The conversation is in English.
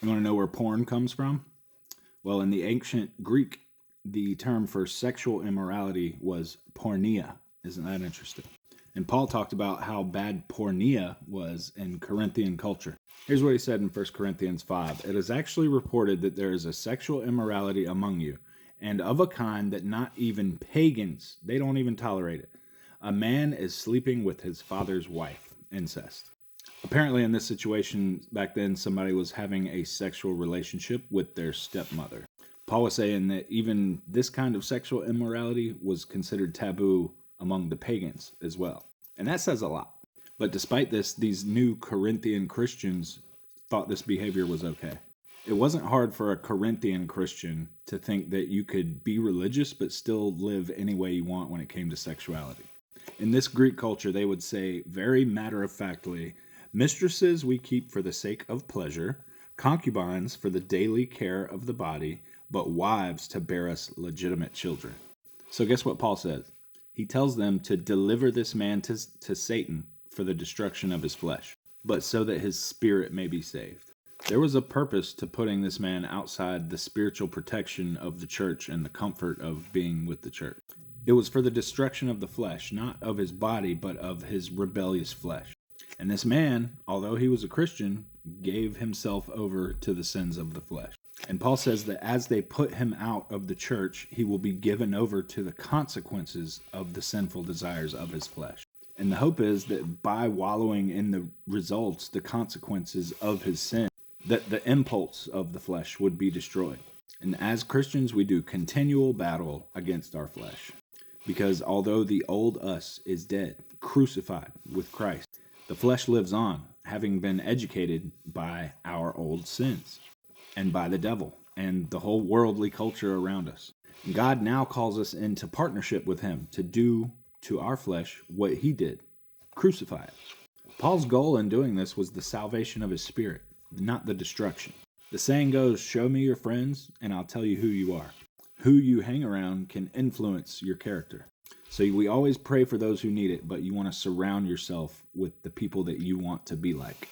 You want to know where porn comes from? Well, in the ancient Greek, the term for sexual immorality was porneia. Isn't that interesting? And Paul talked about how bad porneia was in Corinthian culture. Here's what he said in 1 Corinthians 5. It is actually reported that there is a sexual immorality among you, and of a kind that not even pagans, they don't even tolerate it. A man is sleeping with his father's wife, incest. Apparently in this situation back then, somebody was having a sexual relationship with their stepmother. Paul was saying that even this kind of sexual immorality was considered taboo among the pagans as well. And that says a lot. But despite this, these new Corinthian Christians thought this behavior was okay. It wasn't hard for a Corinthian Christian to think that you could be religious but still live any way you want when it came to sexuality. In this Greek culture, they would say very matter-of-factly, mistresses we keep for the sake of pleasure, concubines for the daily care of the body, but wives to bear us legitimate children. So guess what Paul says? He tells them to deliver this man to Satan for the destruction of his flesh, but so that his spirit may be saved. There was a purpose to putting this man outside the spiritual protection of the church and the comfort of being with the church. It was for the destruction of the flesh, not of his body, but of his rebellious flesh. And this man, although he was a Christian, gave himself over to the sins of the flesh. And Paul says that as they put him out of the church, he will be given over to the consequences of the sinful desires of his flesh. And the hope is that by wallowing in the results, the consequences of his sin, that the impulse of the flesh would be destroyed. And as Christians, we do continual battle against our flesh. Because although the old us is dead, crucified with Christ, the flesh lives on, having been educated by our old sins and by the devil and the whole worldly culture around us. God now calls us into partnership with him to do to our flesh what he did, crucify it. Paul's goal in doing this was the salvation of his spirit, not the destruction. The saying goes, show me your friends and I'll tell you who you are. Who you hang around can influence your character. So we always pray for those who need it, but you want to surround yourself with the people that you want to be like.